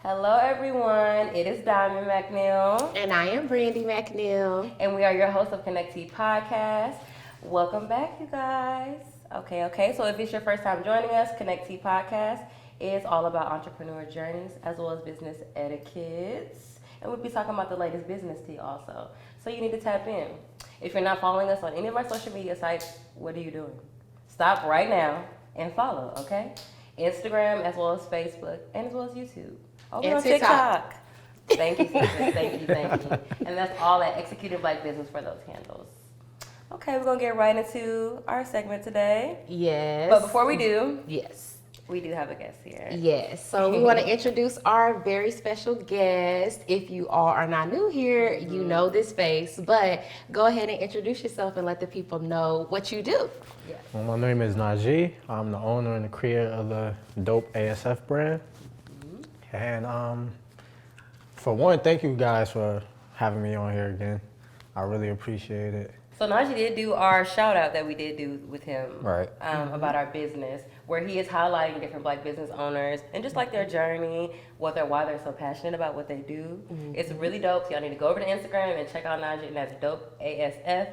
Hello, everyone. It is Diamond McNeil. And I am Brandy McNeil. And we are your hosts of Connect T Podcast. Welcome back, you guys. Okay. So if it's your first time joining us, Connect T Podcast is all about entrepreneur journeys as well as business etiquettes. And we'll be talking about the latest business tea also. So you need to tap in. If you're not following us on any of our social media sites, what are you doing? Stop right now and follow, okay? Instagram as well as Facebook and as well as YouTube. Over on TikTok. Thank you, Susan. Thank you. And that's all at Executingblackbusiness for those handles. Okay, we're going to get right into our segment today. Yes. But before we do, yes, we do have a guest here. Yes. So we want to introduce our very special guest. If you all are not new here, you know this face, but go ahead and introduce yourself and let the people know what you do. Yes. Well, my name is Najee. I'm the owner and the creator of the Dope ASF brand. And for one, thank you guys for having me on here again. I really appreciate it. So Najee did do our shout out that we did do with him Right. About our business, where he is highlighting different Black business owners and just like their journey, why they're so passionate about what they do. It's really dope. So y'all need to go over to Instagram and check out Najee, and that's Dope ASF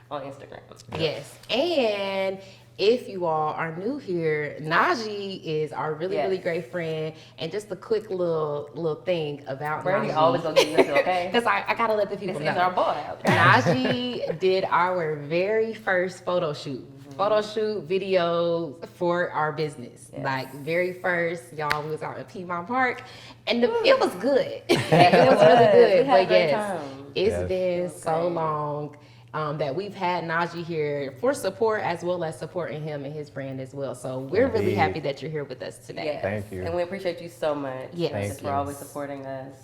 on Instagram. Yes. And if you all are new here, Najee is our really great friend. And just a quick little thing about Brandy Najee. always gonna give you this, okay? Because I gotta let the people This know. is our boy. Najee did our very first photo shoot. Video for our business. Yes. Like very first, y'all, we was out at Piedmont Park, and it was good. It was was. really good. We had a But great yes, time. it's been Okay. so long that we've had Najee here for support as well as supporting him and his brand as well. So we're really Indeed. happy that you're here with us today. Yes. Thank you. And we appreciate you so much. Yes. Thank Just for you. always supporting us.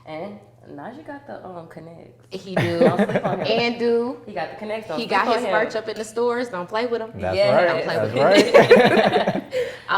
And Najee got the connects. He do. Don't sleep on him. And do. He got the connects. Don't He sleep got on his him. merch up in the stores. Don't play with him. That's Yeah. right. Don't That's play right.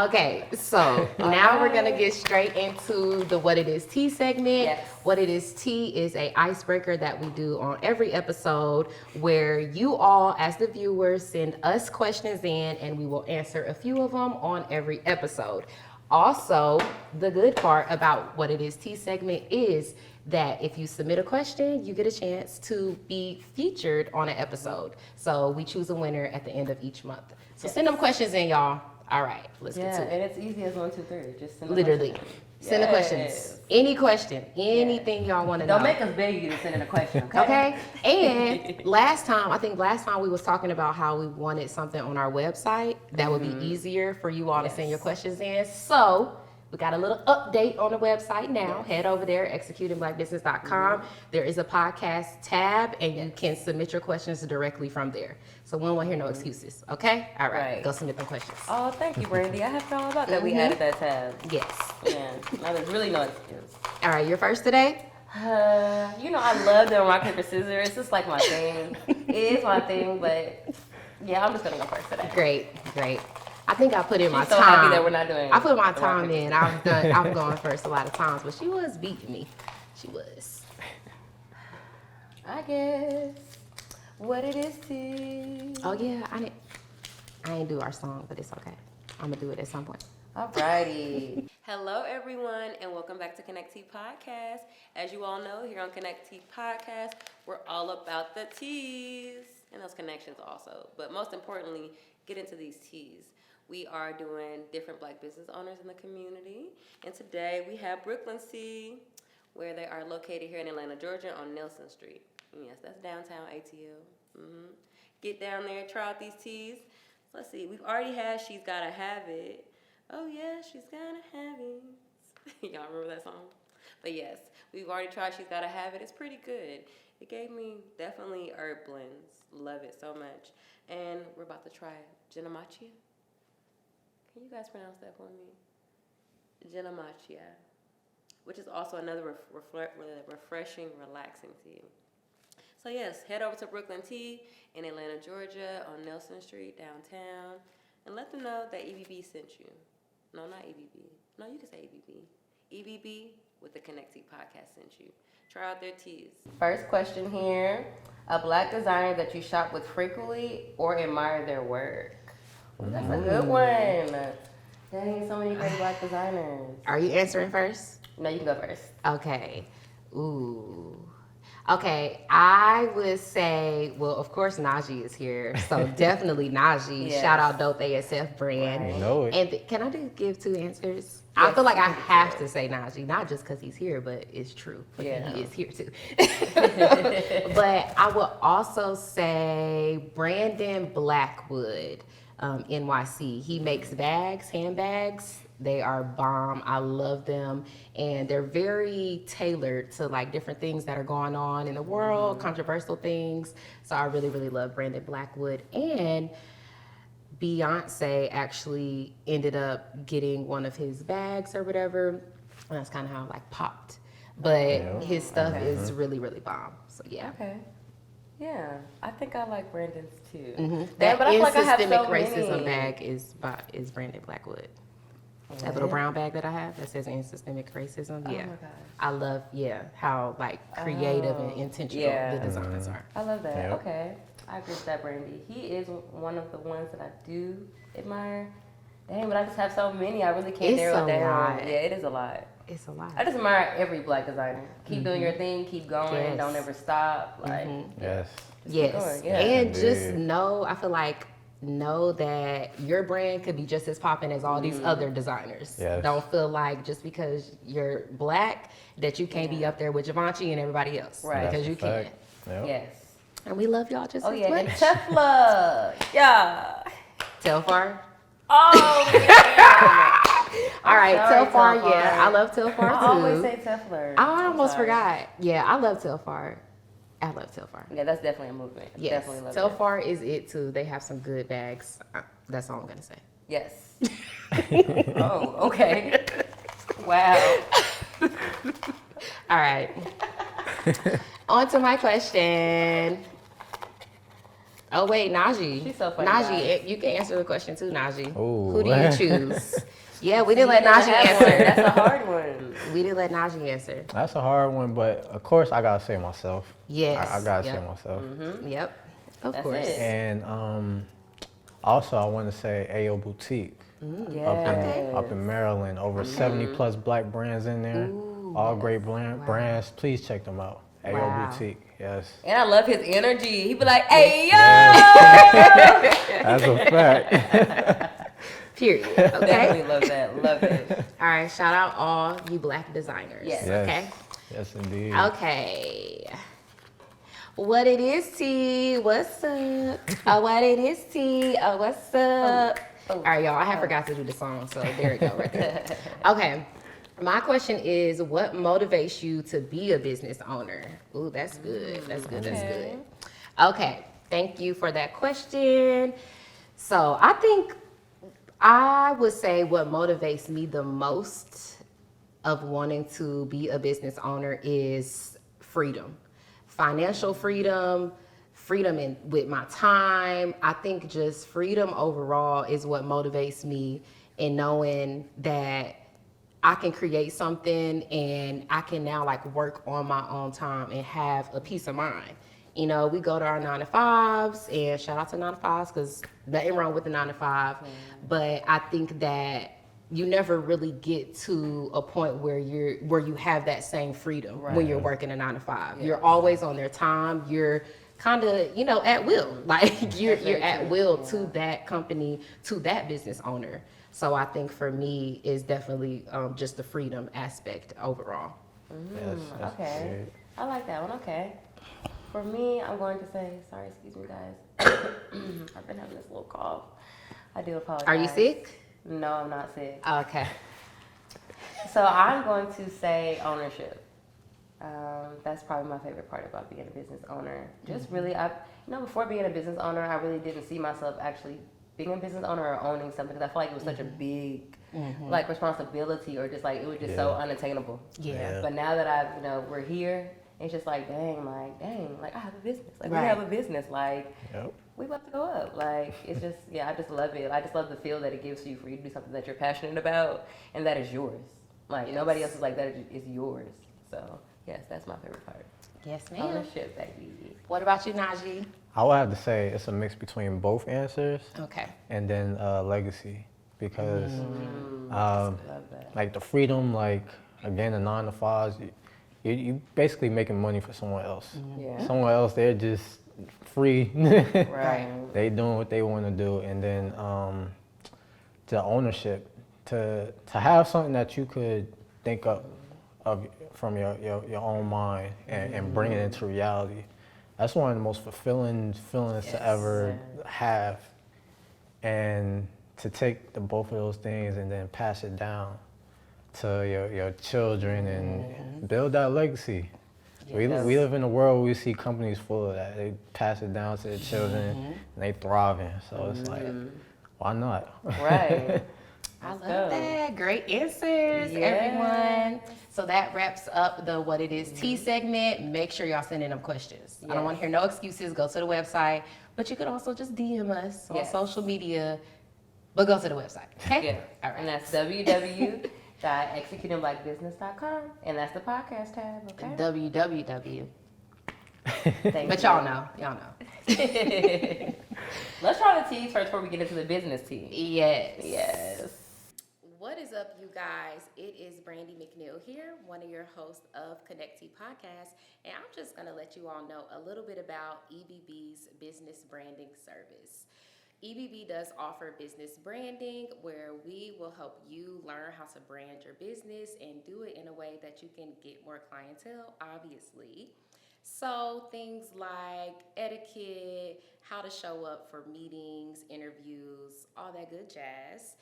Okay, so now we're gonna get straight into the What It Is Tea segment. Yes. What It Is Tea is a icebreaker that we do on every episode where you all, as the viewers, send us questions in and we will answer a few of them on every episode. Also, the good part about What It Is Tea segment is that if you submit a question, you get a chance to be featured on an episode. So we choose a winner at the end of each month. So send them questions in, y'all. All right, let's get to it. And it's easy as 1, 2, 3. Just send the Literally. question. Send the questions. Any question, anything y'all want to know. Don't make us beg you to send in a question, okay? Okay. And last time we was talking about how we wanted something on our website that would be easier for you all to send your questions in. So we got a little update on the website now. Head over there, executingblackbusiness.com. There is a podcast tab, and you can submit your questions directly from there. So we don't want to hear no excuses, okay? All right, go submit them questions. Oh, thank you, Brandy. I have forgotten all about that. We added that tab. Yes. Yeah. Now there's really no excuse. All right, you're first today? I love doing rock, paper, scissors. It's just like my thing. It is my thing, but yeah, I'm just gonna go first today. Great. I think I put in my She's so time. happy that we're not doing I put my the rock, time paper, in. I've gone first a lot of times, but she was beating me. She was. I guess what it is to. Oh yeah, I ain't do our song, but it's okay. I'm gonna do it at some point. Alrighty. Hello, everyone, and welcome back to Connect T Podcast. As you all know, here on Connect T Podcast, we're all about the teas and those connections also. But most importantly, get into these teas. We are doing different Black business owners in the community. And today we have Brooklyn Tea, where they are located here in Atlanta, Georgia on Nelson Street. Yes, that's downtown ATL. Get down there, try out these teas. Let's see, we've already had She's Gotta Have It. Oh yeah, she's gotta have it. Y'all remember that song? But yes, we've already tried She's Gotta Have It. It's pretty good. It gave me definitely herb blends. Love it so much. And we're about to try Genamachia. Can you guys pronounce that for me? Genamachia, which is also another refreshing, relaxing tea. So yes, head over to Brooklyn Tea in Atlanta, Georgia on Nelson Street downtown and let them know that EBB sent you. No, not EBB. No, you can say EBB. EBB with the Connect Tea Podcast sent you. Try out their teas. First question here. A Black designer that you shop with frequently or admire their work? Ooh, that's a good one. Dang, so many great Black designers. Are you answering first? No, you can go first. Okay. Ooh. Okay, I would say, well, of course, Najee is here, so definitely Najee. Yes. Shout out Dope ASF brand. Right. You know it. And can I give two answers? I feel like I have to say Najee, not just because he's here, but it's true. But Yeah. he is here too. But I would also say Brandon Blackwood, NYC. He makes bags, handbags. They are bomb. I love them. And they're very tailored to like different things that are going on in the world, controversial things. So I really, really love Brandon Blackwood. And Beyonce actually ended up getting one of his bags or whatever. And that's kind of how it like popped. But his stuff is really, really bomb. So yeah. Okay. Yeah, I think I like Brandon's too. That but I feel like I have systemic so racism many. bag is Brandon Blackwood. That little brown bag that I have that says systemic racism. Yeah. my God. I love how like creative and intentional the designs are. I love that. Yep. Okay, I agree with that, Brandy. He is one of the ones that I do admire. Dang, but I just have so many. I really can't It's narrow it a down. lot. Yeah, it is a lot. It's a lot. I just admire every black designer. Keep doing your thing. Keep going. Yes. Don't ever stop. Like, Yes. Yes. going, yeah. And just Indeed. know that your brand could be just as popping as all these other designers. Yes. Don't feel like just because you're black that you can't be up there with Givenchy and everybody else. Right. Because you can. Fact. Yep. yes. And we love y'all just Oh as yeah, much. and Telfar. Yeah. Telfar. Oh. All right, sorry, Telfar. Telfar. Yeah, I love Telfar too. I always say Telfar. I almost Sorry. forgot. Yeah, I love Telfar. I love Telfar. Yeah, that's definitely a movement. Yes, Definitely love Telfar is it too. They have some good bags. That's all I'm gonna say. Yes. Oh, okay. Wow. All right. On to my question. Oh wait, Najee. She's so funny, Najee, you can answer the question too, Najee. Ooh. Who do you choose? Yeah, we didn't let You didn't Najee have one. answer. That's a hard one. We didn't let Najee answer. That's a hard one, but of course I gotta say myself. Yes. I gotta Yep. say myself. Yep. Of That's course. it. And also I want to say AO Boutique Yeah. up in Maryland. Over 70 plus black brands in there. All great brands. Please check them out. AO Wow. Boutique. Yes. And I love his energy. He be like, "Hey yo!" That's a fact. Period. Okay. Definitely love that. Love it. All right. Shout out all you black designers. Yes. Yes. Okay. Yes, indeed. Okay. What it is, T? What's up? Oh, what it is, T? Oh, what's up? All right, y'all. I forgot to do the song, so there we go, right there. Okay. My question is, what motivates you to be a business owner? Ooh, that's good. That's good. That's good. Okay. Thank you for that question. So I think I would say what motivates me the most of wanting to be a business owner is freedom. Financial freedom, freedom with my time. I think just freedom overall is what motivates me in knowing that I can create something and I can now like work on my own time and have a peace of mind. You know, we go to our 9-to-5s, and shout out to 9-to-5s because nothing wrong with the 9-to-5. But I think that you never really get to a point where you have that same freedom when you're working a 9-to-5. You're always on their time. You're kind of, at will. Like you're at will to that company, to that business owner. So I think for me is definitely just the freedom aspect overall. Yes, that's Okay. great. I like that one. Okay. For me, I'm going to say, sorry, excuse me, guys. I've been having this little cough. I do apologize. Are you sick? No, I'm not sick. Okay. So I'm going to say ownership. That's probably my favorite part about being a business owner. Just really, before being a business owner, I really didn't see myself actually being a business owner or owning something because I feel like it was such a big, like responsibility or just like it was just so unattainable. Yeah. But now that we're here, it's just like, dang, like I have a business. Like we Right. have a business. Like Yep. we about to go up. Like it's just, I just love it. I just love the feel that it gives you for you to do something that you're passionate about and that is yours. Like nobody else is like that is yours. So yes, that's my favorite part. Yes, ma'am. Ownership, baby. What about you, Najee? I would have to say it's a mix between both answers Okay. and then legacy because Love that. like the freedom, like again, the 9 to 5s, you basically making money for someone else. Yeah. Someone else, they're just free. Right. They doing what they want to do, and then the ownership to have something that you could think of from your own mind and bring it into reality. That's one of the most fulfilling feelings to ever have, and to take both of those things and then pass it down to your children and build that legacy. We live in a world where we see companies full of that. They pass it down to their children and they thriving. So it's like, why not? Right. I love that. Great answers, everyone. So that wraps up the What It Is Tea segment. Make sure y'all send in them questions. I don't want to hear no excuses. Go to the website. But you could also just DM us on social media. But go to the website. Okay? Yeah. All right. And that's www.executingblackbusiness.com. And that's the podcast tab, okay? www. Thank But you. y'all know. Let's try the teas first before we get into the business tea. Yes. What is up, you guys? It is Brandy McNeil here, one of your hosts of Connect Tea Podcast, and I'm just going to let you all know a little bit about EBB's business branding service. EBB does offer business branding, where we will help you learn how to brand your business and do it in a way that you can get more clientele, obviously. So things like etiquette, how to show up for meetings, interviews, all that good jazz.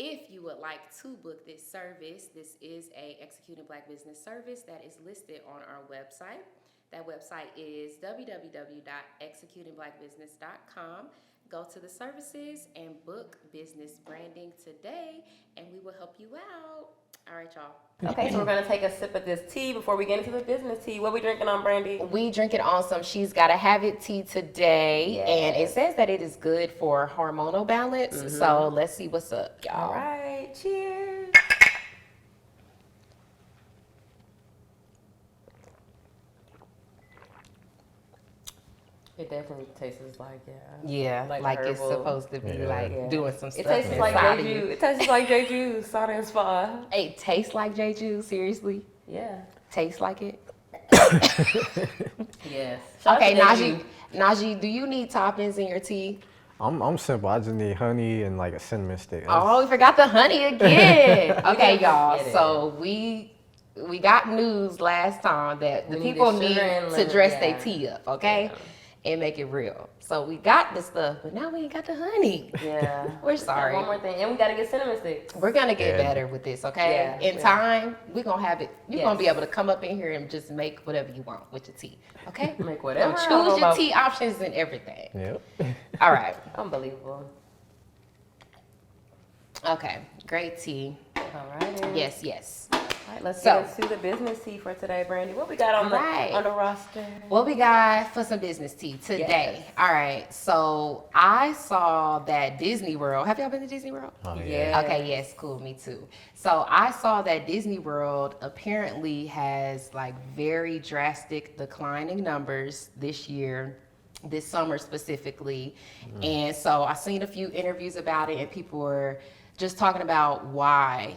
If you would like to book this service, this is a Executing Black Business service that is listed on our website. That website is www.executingblackbusiness.com. Go to the services and book business branding today, and we will help you out. All right, y'all. Okay, so we're going to take a sip of this tea before we get into the business tea. What we drinking on, Brandy? We drinking on some She's Gotta Have It tea today. And it says that it is good for hormonal balance. So let's see what's up, y'all. All right, cheers. It definitely tastes like, Like it's herbal. supposed to be doing some stuff. It tastes like inside of J you. Juice. It tastes like J Juice, Soda and Spa. It tastes like J Juice, seriously? Yeah. Tastes like it? Yes. Okay, Najee, do you need toppings in your tea? I'm simple. I just need honey and like a cinnamon stick. Oh, we forgot the honey again. Okay, y'all. forget it. So we got news last time that the We need people the need sugar and to lemon, dress yeah. their tea up, okay? And make it real. So we got the stuff, but now we ain't got the honey. Yeah. We're sorry. One more thing. And we got to get cinnamon sticks. We're gonna get Yeah. better with this, okay? Yeah, In yeah. time, we're gonna have it. You're gonna be Yes. able to come up in here and just make whatever you want with your tea, okay? Make So whatever. choose your tea options and everything. Yep. All right. Unbelievable. Okay. Great tea. All right. Yes. All right, let's So- get into the business tea for today, Brandy. What we got on Right. on the roster? What we got for some business tea today? Yes. All right. So I saw that Disney World. Have y'all been to Disney World? Oh, Yeah. Okay, yes, cool, me too. So I saw that Disney World apparently has like very drastic declining numbers this year, this summer specifically. And so I seen a few interviews about it, and people were just talking about why,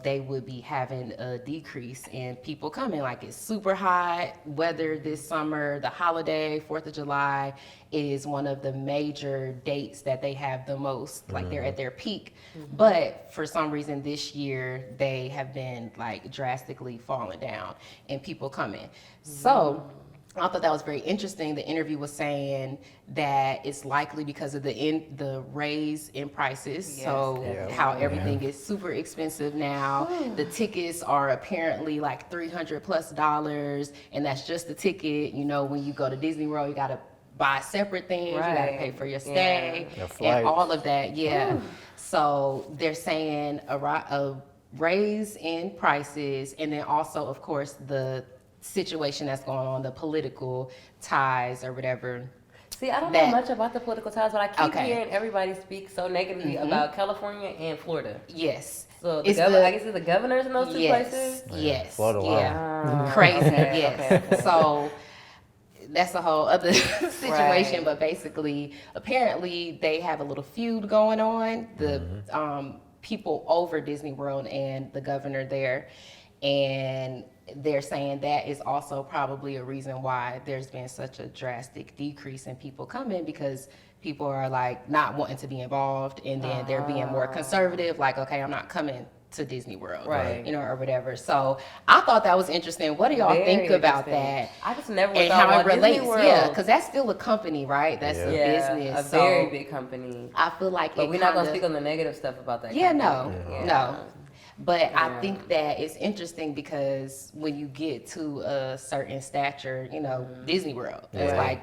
they would be having a decrease in people coming. Like it's super hot weather this summer, the holiday, 4th of July is one of the major dates that they have the most, like they're at their peak. But for some reason this year, they have been like drastically falling down and people coming. So I thought that was very interesting. The interview was saying that it's likely because of the raise in prices. So how everything is super expensive now. The tickets are apparently like $300+, and that's just the ticket. When you go to Disney World, you gotta buy separate things. You gotta Right. pay for your stay Your and flights. all of that. Yeah. So they're saying a raise in prices, and then also, of course, the situation that's going on, the political ties or whatever. See, I don't That- know much about the political ties, but I keep Okay. hearing everybody speak so negatively about California and Florida. Yes. So It's I guess it's the governors in those two yes, places. yes, Florida, wow. yeah, crazy, okay, yes. okay. So that's a whole other situation. Right. But basically, apparently, they have a little feud going on. The people over Disney World and the governor there. And they're saying that is also probably a reason why there's been such a drastic decrease in people coming, because people are like not wanting to be involved, and then they're being more conservative, like, okay, I'm not coming to Disney World, Right. you know, or whatever. So I thought that was interesting. What do y'all Very think about interesting. that? I just never And thought how it about Disney relates, World. yeah, because that's still a company, right? That's a Yeah, business. a So very big company. I feel like But it we're not going to kinda- speak on the negative stuff about that Yeah, company. no. But I Yeah. think that it's interesting because when you get to a certain stature, you know, Disney World, it's Yeah. like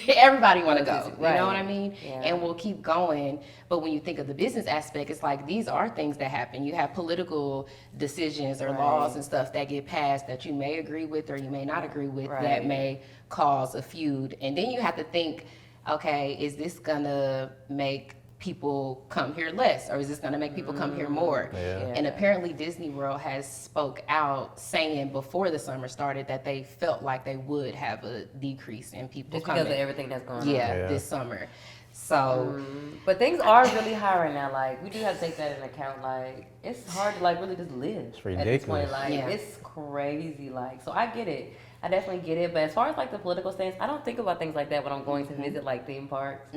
everybody want to go. Love Disney, You know right. what I mean? Yeah. And we'll keep going. But when you think of the business aspect, it's like these are things that happen. You have political decisions or laws and stuff that get passed that you may agree with or you may not agree with that Right. may cause a feud. And then you have to think, okay, is this gonna make people come here less, or is this going to make people come here more? Yeah. And apparently Disney World has spoke out saying before the summer started that they felt like they would have a decrease in people Just coming. because of everything that's going on. Yeah, this summer. So But things are really high right now. Like, we do have to take that into account. Like, it's hard to, like, really just live. It's At this point, ridiculous. like, Yeah. it's crazy. Like, so I get it. I definitely get it. But as far as, like, the political stance, I don't think about things like that when I'm going to visit, like, theme parks.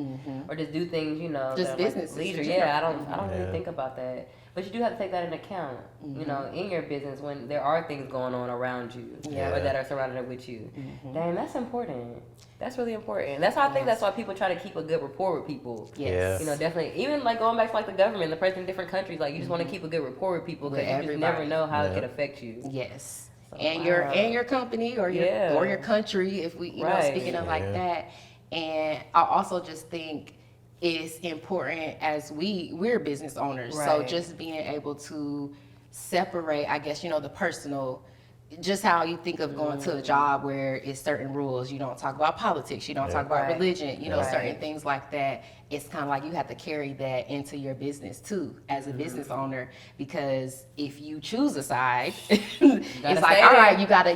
Or just do things, you know. Just that are, like, businesses in leisure. general. Yeah, I don't really Yeah. think about that. But you do have to take that into account, you know, in your business when there are things going on around you Yeah. or that are surrounded with you. Dang, that's important. That's really important. That's why I think that's why people try to keep a good rapport with people. yes. You know, definitely. Even like going back to like the government, the president in different countries, like you just want to keep a good rapport with people With because you just never everybody. know how it Yeah. could affect you. Yes. So, And wow. your company or your Yeah. or your country, if we you know Right. speaking of like Yeah. that. And I also just think it's important as we're business owners. So Right. just being able to separate, I guess, you know, the personal, just how you think of going to a job where it's certain rules. You don't talk about politics. You don't talk about Right. religion. You know, Right. certain things like that. It's kind of like you have to carry that into your business too, as a business owner, because if you choose a side, it's like, stay all there. right, you gotta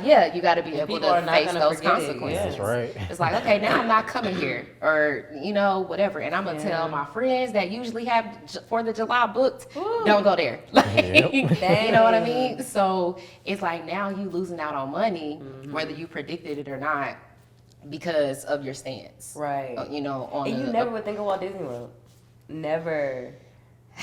be able people are to not face gonna those forget it, consequences. yeah. That's right. It's like, okay, now I'm not coming here, or you know, whatever. And I'm gonna tell my friends that usually have 4th of July booked, don't go there. Yep. You know what I mean? So it's like now you losing out on money, whether you predicted it or not, because of your stance. Right. You know, on And you the- never would think of Walt Disney World. Never.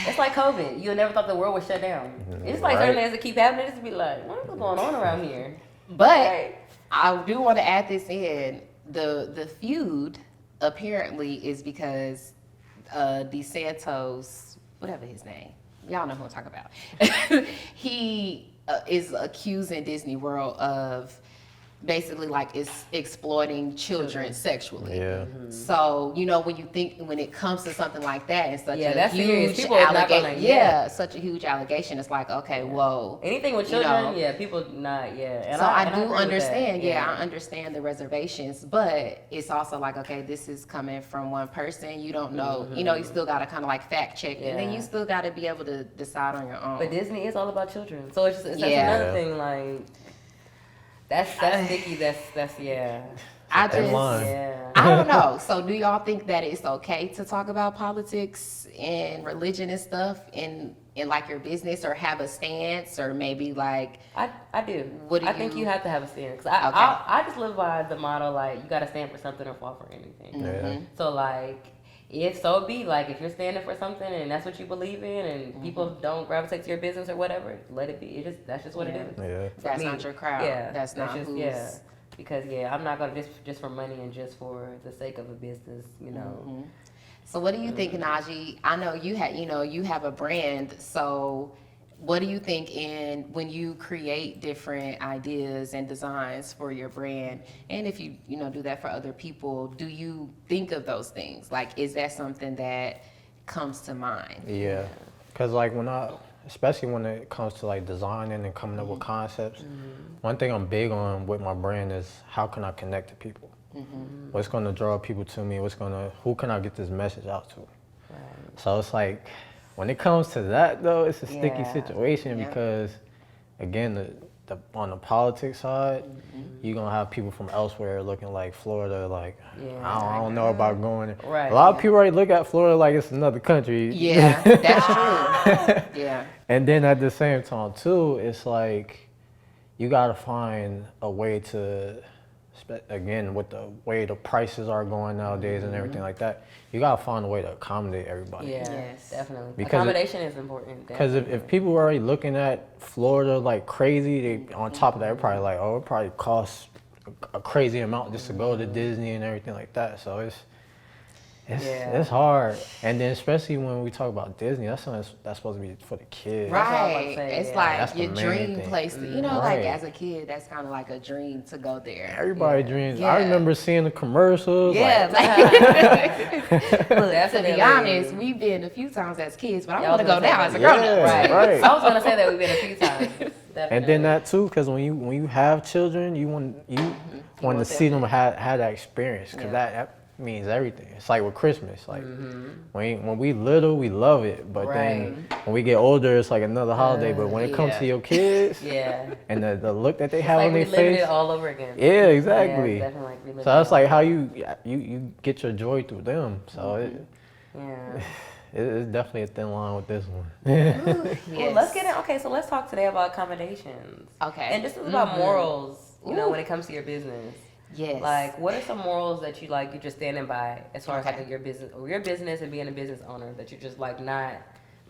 It's like COVID. You never thought the world would shut down. It's like certain Right. things that keep happening. It's be like, what's going on around here? But Right. I do want to add this in. The feud apparently is because DeSantos, whatever his name, y'all know who I'm talking about. He is accusing Disney World of basically like is exploiting children sexually. Yeah. So, you know, when it comes to something like that and such Yeah, a that's serious. huge People are not gonna- allegation, such a huge allegation, it's like, okay, whoa. Anything with You children, know. yeah, people not, yeah. And So I and do agree with that. understand, I understand the reservations, but it's also like, okay, this is coming from one person. You don't know, you know, you still got to kind of like fact check, and then Yeah. you still got to be able to decide on your own. But Disney is all about children, so it's that's Yeah. another thing. Like that's sticky. That's yeah. I Thin just, line. Yeah. I don't know. So do y'all think that it's okay to talk about politics and religion and stuff in like your business, or have a stance, or maybe like, I do. What do I think you- you have to have a stand. Cause Okay. I just live by the motto like you got to stand for something or fall for anything. Yeah. So like, if so be like if you're standing for something and that's what you believe in, and people don't gravitate to your business or whatever, let it be. That's just what it is. Yeah. that's me. not your crowd. Yeah, That's not just who's. Because I'm not gonna just for money and just for the sake of a business, you know. So what do you think, Najee? I know you have a brand. So what do you think when you create different ideas and designs for your brand, and if you do that for other people, do you think of those things? Like, is that something that comes to mind? Yeah. Because like especially when it comes to like designing and coming up with concepts, one thing I'm big on with my brand is how can I connect to people? What's going to draw people to me? Who can I get this message out to? So it's like, when it comes to that though, it's a sticky Yeah. situation Yeah. because, again, the on the politics side, you're gonna have people from elsewhere looking like Florida, like I don't know about going there. Right. A lot of people already look at Florida like it's another country. Yeah, that's true. Yeah. And then at the same time too, it's like you gotta find a way to, again, with the way the prices are going nowadays and everything like that, you gotta find a way to accommodate everybody. Yeah, Yes. definitely. Because Accommodation is important. Because if people are already looking at Florida like crazy, they on top of that, they're probably like, oh, it probably costs a crazy amount just to go to Disney and everything like that. So it's hard. And then especially when we talk about Disney, that's something that's supposed to be for the kids. what I was about Right. to say, It's yeah. That's like the your main dream thing. place. You know, Right. like as a kid, that's kind of like a dream to go there. Everybody dreams. Yeah. I remember seeing the commercials. Yeah, like, like, look, to Definitely. be honest, we've been a few times as kids, but I Yeah, I want to was go gonna now say as a that. grown Yeah, up. right. I was gonna say that we've been a few times. Definitely. and then that too, because when you have children, you want to want see them them have that experience, because Yeah. that means everything. It's like with Christmas, like when we little, we love it, but then when we get older, it's like another holiday. But when it comes to yeah. your kids, Yeah. and the look that they have Like on their reliving face, it all over again. yeah, exactly. Yeah, definitely like reliving So that's it all like how over. you get your joy through them. So Yeah. it's definitely a thin line with this one. Well, let's get in. Okay, so let's talk today about accommodations. Okay. And just about morals, you know, when it comes to your business. Yes. Like, what are some morals that you're just standing by as far as Okay. like your business and being a business owner that you're just like not,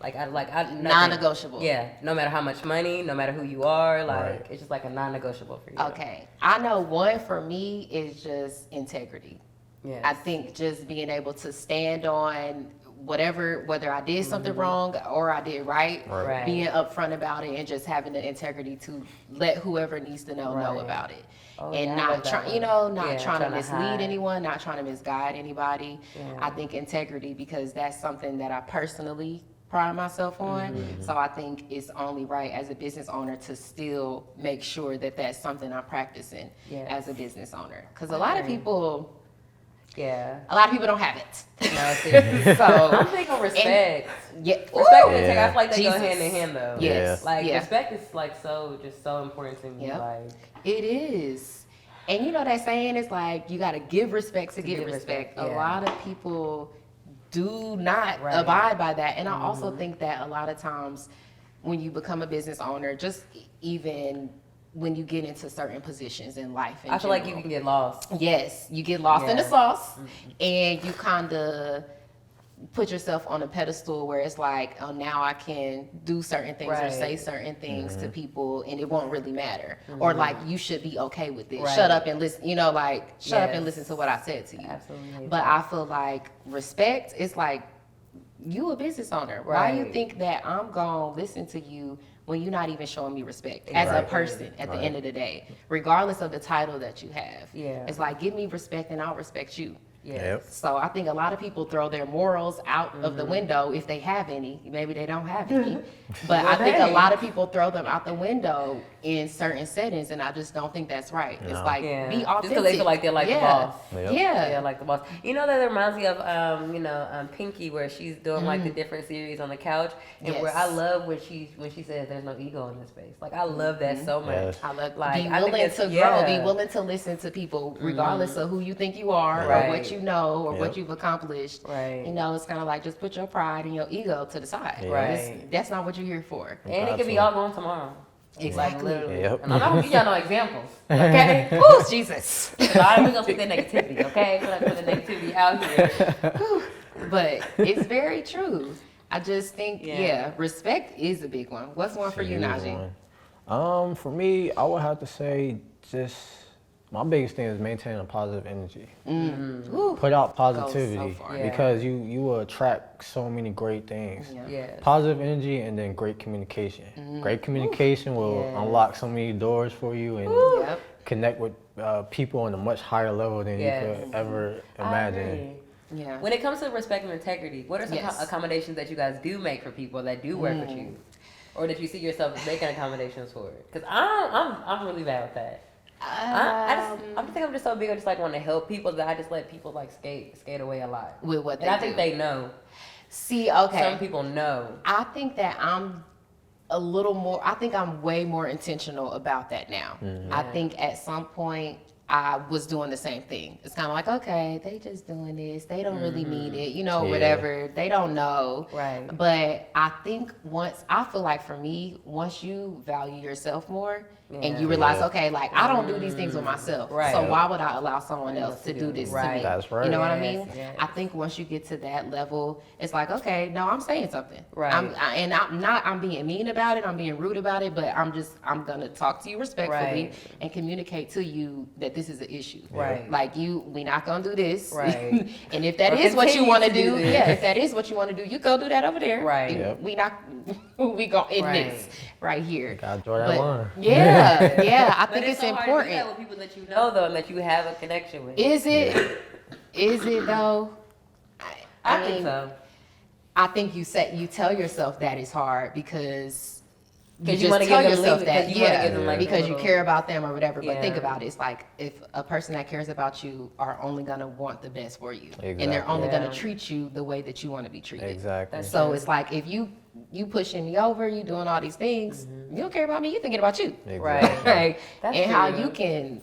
nothing. Non-negotiable. Yeah, no matter how much money, no matter who you are, like Right. it's just like a non-negotiable for you. Okay. I know one for me is just integrity. Yes. I think just being able to stand on whether I did something wrong or I did right, Right. being upfront about it and just having the integrity to let whoever needs to know Right. about it. Oh, And yeah, I not love that trying, one. not Yeah, trying to trying to mislead hide. anyone, not trying to misguide anybody. Yeah. I think integrity, because that's something that I personally pride myself on. Mm-hmm. So I think it's only right as a business owner to still make sure that that's something I'm practicing Yes. as a business owner. Because a lot of people Yeah. don't have it. No, seriously. So I'm big on respect. yeah, Respect Ooh. and integrity. I feel like they go Jesus. hand in hand though. Yes. Like Yeah. respect is like so important to me. Yep. Like It is. And you know that saying is like, you got to give respect to get give respect. respect, A yeah. lot of people do not Right. abide by that. And I also think that a lot of times when you become a business owner, just even when you get into certain positions in life in I feel like you general. can get lost. Yes, you get lost in the Yeah. sauce and you kind of put yourself on a pedestal where it's like, oh, now I can do certain things or Right. say certain things to people and it won't really matter. Or like, you should be okay with it. Right. Shut up and listen, shut up and Yes. listen to what I said to you. Absolutely hate But that. I feel like respect is like, you a business owner. Why you Right. think that I'm gonna listen to you when you're not even showing me respect as a Right. person at the Right. end of the day, regardless of the title that you have? Yeah. It's like, give me respect and I'll respect you. Yes. Yep. So I think a lot of people throw their morals out of the window if they have any. Maybe they don't have any. But I think a lot of people throw them out the window in certain settings, and I just don't think that's right. It's No. like, Yeah. be Just authentic. 'cause they feel like they're like the yeah. boss. Yep. Yeah. Yeah, like the boss. You know that reminds me of Pinky, where she's doing like the different series on the couch, and where I Yes. love when she says there's no ego in this space. Like I love that so much. Yes. I love Like, be I think willing it's- to grow, yeah. be willing to listen to people, regardless of who you think you are, or Right. what you know, or what Yep. you've accomplished. Right. It's kind of like just put your pride and your ego to the side. Yeah. Right. That's not what you're here for. And it could be all gone tomorrow. Exactly. Like literally. Yep. And I'm not gonna give y'all no examples. Okay? Oh, Jesus. So I'm gonna put that negativity, okay? We're gonna put the negativity out here. But it's very true. I just think, Yeah. respect is a big one. What's one for you, Huge Najee? one. For me, I would have to say just my biggest thing is maintaining a positive energy. Ooh. Put out Goes so positivity far. Yeah. because you will attract so many great things. Yeah. Yes. Positive energy and then great communication. Great communication will Yes. unlock so many doors for you and Yep. connect with people on a much higher level than Yes. you could ever I imagine. agree. Yeah. When it comes to respect and integrity, what are some Yes. accommodations that you guys do make for people that do work with you, or that you see yourself making accommodations for? Because I'm really bad with that. I think I'm just so big. I just like want to help people that I just let people like skate away a lot. With what And they I think do. they know. See, okay. Some people know. I think that I'm a little more, I think I'm way more intentional about that now. I think at some point I was doing the same thing. It's kind of like, okay, they just doing this. They don't really mean it, you know, Yeah. whatever. They don't know. Right. But I think I feel like for me, once you value yourself more and you realize, Yeah. okay, like I don't do these things with myself. Right. So why would I allow someone else to do this to Right. me? That's right. You know what I Yes, mean? yes. I think once you get to that level, it's like, okay, no, I'm saying something. Right. I'm being mean about it. I'm being rude about it, but I'm gonna talk to you respectfully Right. and communicate to you that this is an issue. Right. Like we not gonna do this. Right. And if that Or is what you continue want to to do do, this. yeah, if that is what you want to do, you go do that over there. Right. And Yep. we go in Right. this right here. Gotta draw that But line. yeah, yeah, I But think it's so hard to do that important. with people that you know, though, and that you have a connection with. Is it? Is it though? I think mean, so. I think you tell yourself that is hard because you you just wanna tell give them yourself leeway, that, because you wanna yeah, give them, like, a because you little- care about them or whatever. But think Yeah. about it, it's like if a person that cares about you are only gonna want the best for you, and they're Exactly. only Yeah. gonna treat you the way that you want to be treated. Exactly. That's So true. it's like if you pushing me over, you doing all these things, you don't care about me. You thinking about you, Exactly. Right. like, That's and how true. you can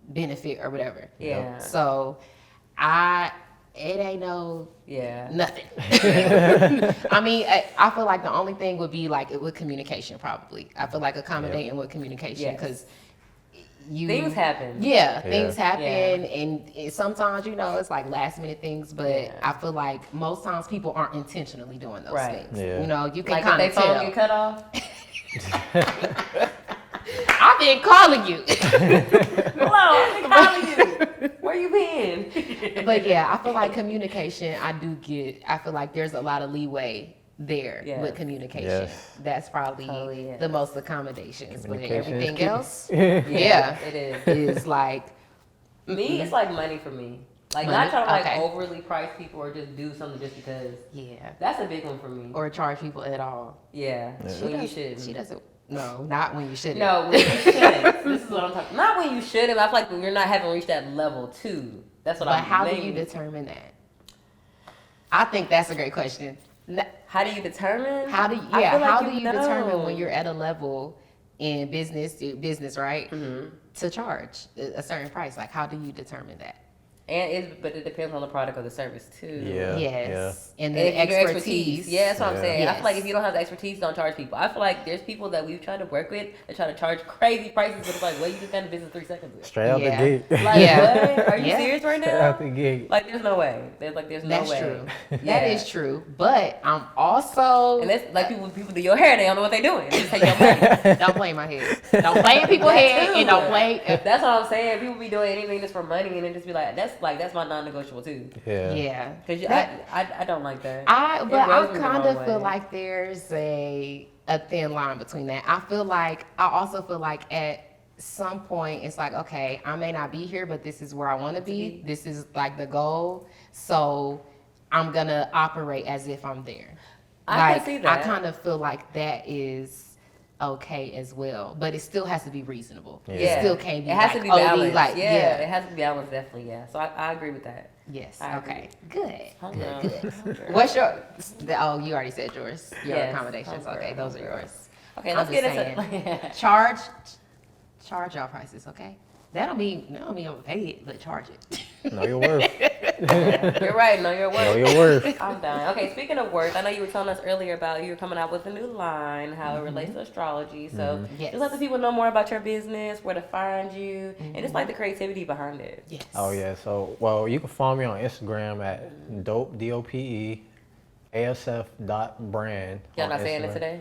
benefit or whatever. Yeah. So it ain't no Yeah. nothing. I mean, I feel like the only thing would be like with communication, probably. I feel like accommodating with communication Yes. because Things happen. Yeah, things Yeah. happen, and sometimes it's like last minute things. But Yeah. I feel like most times people aren't intentionally doing those Right. things. Yeah. You can Like if kind they of phone tell. get cut off. I've been calling you. Hello, I've been calling you. Where you been? But yeah, I feel like communication, I feel like there's a lot of leeway there Yes. with communication. Yes. That's probably Totally, yes. the most accommodations. But Communication is everything key. else, Yeah, it is. is like, Me, it's like money for me. Like Money? not trying to like Okay. overly price people or just do something just because. yeah, That's a big one for me. or charge people at all. Yeah, when you shouldn't. She doesn't. No, not when you shouldn't. No, when you shouldn't. This is what I'm talking. Not when you shouldn't. I feel like when you're not haven't reached that level too. That's what But I'm. how do you mainly- determine that? I think that's a great question. How do you determine? How do I yeah? feel like How do you determine know. when you're at a level in business, right? Mm-hmm. To charge a certain price? Like, how do you determine that? But it depends on the product or the service too. Yeah. Yes, and the And your expertise. Yeah, that's what I'm Yeah. saying. I Yes. feel like if you don't have the expertise, don't charge people. I feel like there's people that we've tried to work with that try to charge crazy prices, but it's like, well, you just got in business 3 seconds with. Straight out Yeah. the gate. Like, Yeah. what? Are you Yeah. serious right Straight now? out the gate. Like, there's no way. There's no That's way. true. Yeah. That is true. But I'm also And that's like people do your hair, they don't know what they're doing. They just take your money. don't play in my head. Don't play in people's That head, too. and don't play. That's what I'm saying. People be doing anything just for money, and then just be like, that's my non-negotiable too. Yeah. Yeah. Cause I don't like that. But I rubs me the kind wrong of feel way. like there's a thin line between that. I also feel like at some point it's like, okay, I may not be here, but this is where I want to be. This is like the goal. So I'm gonna operate as if I'm there. I can see that. I kind of feel like that is okay as well, but it still has to be reasonable. Yeah. It still can't be. It has like to be OD, balanced. like, yeah, it has to be balanced, definitely. Yeah, so I agree with that. Yes. I agree. Okay. Good. Hungry. Good. What's your? Oh, you already said yours. Your Yes, accommodations. hungry, Okay, those are hungry. yours. Okay, I'm let's just get into Charge y'all prices. Okay. That don't mean overpay it, but charge it. Know your worth. You're right. Know your Know worth. your worth. I'm done. Okay, speaking of worth, I know you were telling us earlier about you were coming out with a new line, how it relates to astrology. So Yes. just let the people know more about your business, where to find you, and just like the creativity behind it. Yes. Oh yeah. So you can follow me on Instagram at dope DOPE ASF.brand. Y'all on not saying it Instagram. today?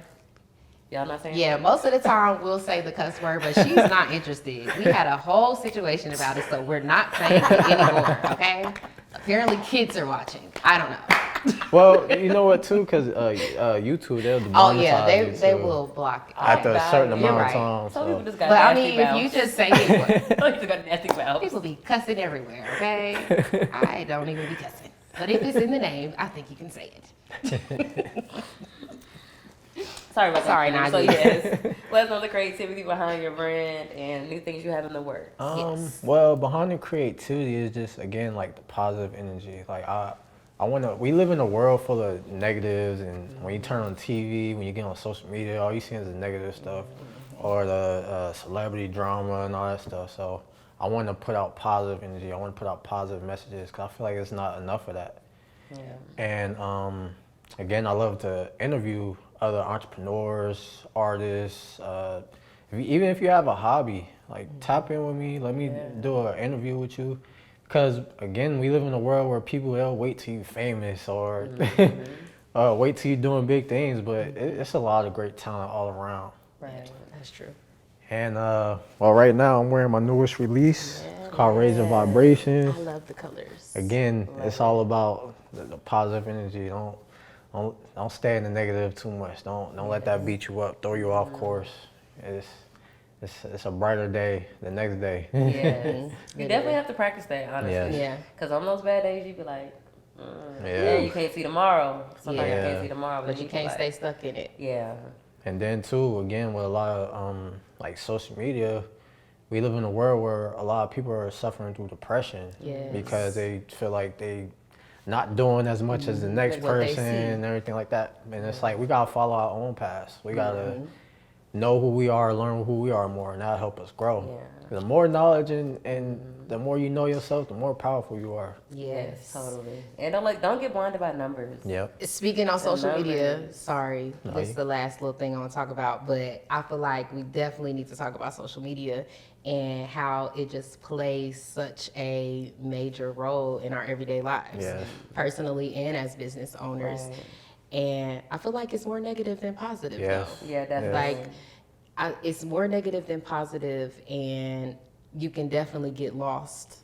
Y'all not saying Yeah, it? most of the time we'll say the cuss word, but she's not interested. We had a whole situation about it, so we're not saying it anymore, okay? Apparently kids are watching. I don't know. Well, you know what too, because YouTube they'll demonetize Oh yeah, you, they too, will block. after a certain You're amount right. of time. Some people So. just got But I nasty mean, if mouths. you just say it, Some people got nasty mouths. people be cussing everywhere, okay? I don't even be cussing. But if it's in the name, I think you can say it. Sorry about that. Sorry, Kim. So Najee. yes, let us know the creativity behind your brand and new things you have in the works. Yes. Well, behind the creativity is just again like the positive energy. Like we live in a world full of negatives, and when you turn on TV, when you get on social media, all you see is the negative stuff, or the celebrity drama and all that stuff. So I want to put out positive energy. I want to put out positive messages, because I feel like it's not enough of that. Yeah. And again, I love to interview other entrepreneurs, artists. Even if you have a hobby, like tap in with me. Let me do an interview with you. Because again, we live in a world where people, they'll wait till you famous or wait till you doing big things. But it's a lot of great talent all around. Right. That's true. And well, right now I'm wearing my newest release. It's called Raising Vibrations. I love the colors. Again, it's all about the positive energy. Don't stay in the negative too much. Don't let that beat you up, throw you off course. It's a brighter day the next day. Yes. You definitely have to practice that, honestly. Yes. Yeah. Because on those bad days, you be like, yeah, you can't see tomorrow. Sometimes you Yeah. can't see tomorrow, But you be can't like, stay stuck in it. Yeah. And then too, again, with a lot of like social media, we live in a world where a lot of people are suffering through depression Yes. because they feel like they not doing as much as the next What they person see. and everything like that. And it's like we gotta follow our own paths. We gotta know who we are, learn who we are more, and that'll help us grow. Yeah. The more knowledge and the more you know yourself, the more powerful you are. Yes, totally. And don't get blinded by numbers. Yep. Speaking on social media, numbers. sorry, this is the last little thing I want to talk about, but I feel like we definitely need to talk about social media and how it just plays such a major role in our everyday lives, Yes. personally and as business owners. Right. And I feel like it's more negative than positive. Yes. Though. Yeah, definitely. Like, it's more negative than positive, and you can definitely get lost.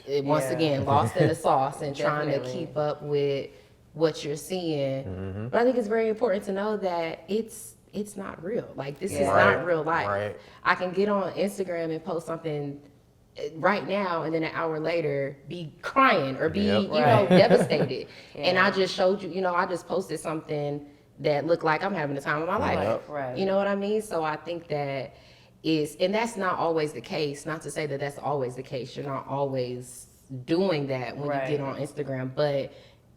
Once Yeah. again, lost in the sauce and trying to Definitely. keep up with what you're seeing. Mm-hmm. But I think it's very important to know that it's not real. Like, this is Yeah. not Right. real life. Right. I can get on Instagram and post something right now, and then an hour later be crying or be Yep. Right. devastated. And Yeah. I just showed you, I just posted something that looked like I'm having the time of my life. Yep. Right. You know what I mean? So I think that and that's not always the case. Not to say that that's always the case. You're not always doing that when Right. you get on Instagram, but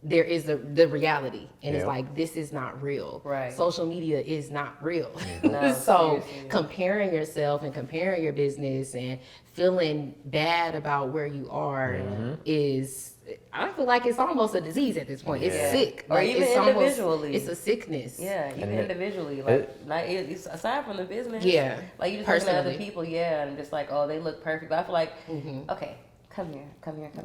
there is the reality, and it's Yep. like, this is not real. Right. Social media is not real. No, So seriously. comparing yourself and comparing your business and feeling bad about where you are is, I feel like it's almost a disease at this point. It's Yeah. sick. Or even it's individually. it's a sickness. Yeah, even And individually, like it's aside from the business. Yeah, like you just looking at other personally. people, and just like, oh, they look perfect. But I feel like, okay, come here.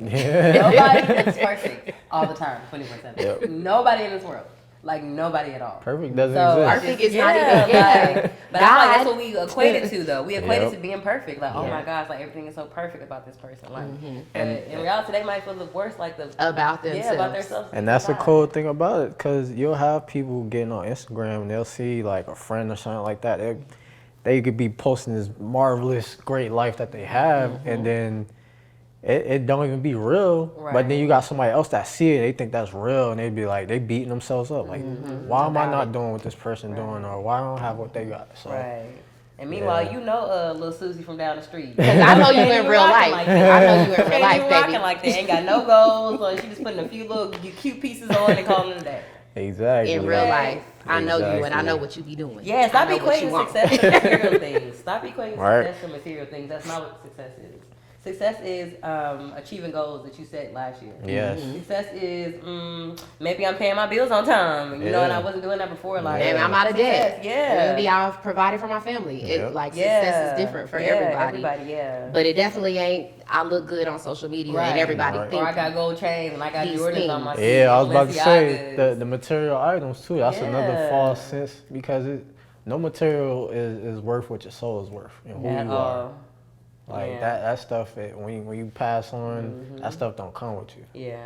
Yeah. Nobody is perfect all the time, 24/7. Yep. Nobody in this world, like nobody at all. Perfect doesn't So I exist. think just- it's not even- like, but I feel like God. that's what we equated to, though. We equated Yep. to being perfect. Like, oh Yeah. my gosh, like everything is so perfect about this person. Like, but And- in reality, they might feel the worst, like the About themselves. yeah, about themselves. And that's the inside. cool thing about it, because you'll have people getting on Instagram and they'll see like a friend or something like that. They could be posting this marvelous, great life that they have, and then it don't even be real. But Right. then you got somebody else that see it, they think that's real, and they be like, they beating themselves up. Like, why am I not doing what this person doing, or why I don't have what they got? So Right. And meanwhile, Yeah. you know, little Susie from down the street. Because I know you Ain't in even real rocking life. like that. I know you in real Ain't life, even baby. rocking like that. Ain't got no goals. Or she just putting a few little cute pieces on and calling it a day. exactly. In real Right. life, I know you, and I Exactly. know what you be doing. Yeah, stop I know what you equating want. success to material things. Stop equating Right. success to material things. That's not what success is. Success is achieving goals that you set last year. Yes. Success is maybe I'm paying my bills on time. You know, and I Yeah. wasn't doing that before. Like, And I'm out of debt. success, yeah. Maybe I've provided for my family. Yep. It, like, success is different for everybody. Yeah. But it definitely ain't, I look good on social media Right. and everybody Right. think. Or I got gold chains and I got These Jordans on things. my feet. Yeah, I was about to say Balenciagas. the material items too. That's another Yeah. false sense, because no material is worth what your soul is worth and who At you are. all. Like Yeah. that stuff. When you pass on, that stuff don't come with you. Yeah.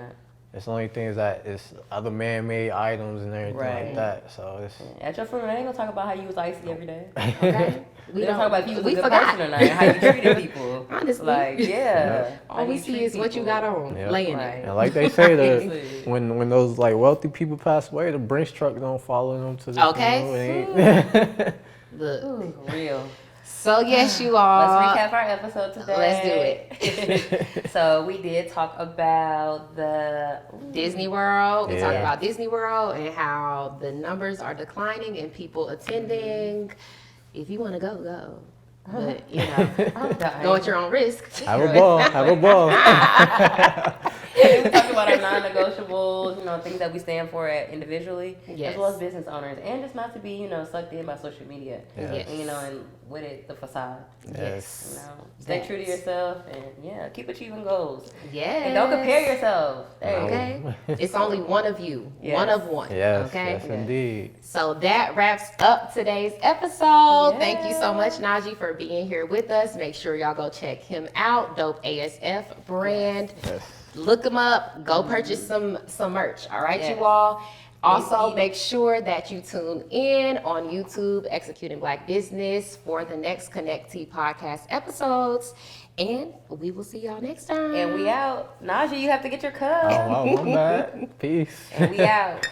It's the only things that it's other man-made items and everything Right. like that. So it's At your funeral, I ain't gonna talk about how you was icy every day. Okay? We don't talk about if you was a we good forgot. person or not, and how you treated people. Honestly. Like, yeah. All how we you see treat is what you people. got on, Yep. laying Right. it. and like they say that Exactly. when those like wealthy people pass away, the Brinks truck don't follow them to the Okay. funeral. It ain't- Look, Ooh, real. So yes, you all. Let's recap our episode today. Let's do it. So we did talk about the Disney World. We talked Yeah. about Disney World and how the numbers are declining and people attending. If you want to go, go. But, you know, go at your own risk. Have a ball. Have a ball. And then we talked about our non-negotiables, you know, things that we stand for individually, Yes. as well as business owners, and just not to be, you know, sucked in by social media. Yes. And, you know, and with it, the facade. Yes. You know, stay true to yourself, and yeah, keep achieving goals. Yes. And don't compare yourself. There you go. Okay. It's only one of you. Yes. One of one. Yes. Okay. Yes, indeed. So that wraps up today's episode. Yes. Thank you so much, Najee, for being here with us. Make sure y'all go check him out. Dope ASF brand. Yes. Look him up. Go purchase some merch. All right, Yes. you all. Also, make sure that you tune in on YouTube, Executing Black Business, for the next Connect T podcast episodes. And we will see y'all next time. And we out. Najee, you have to get your cup. Oh, wow, my bad. Peace. And we out.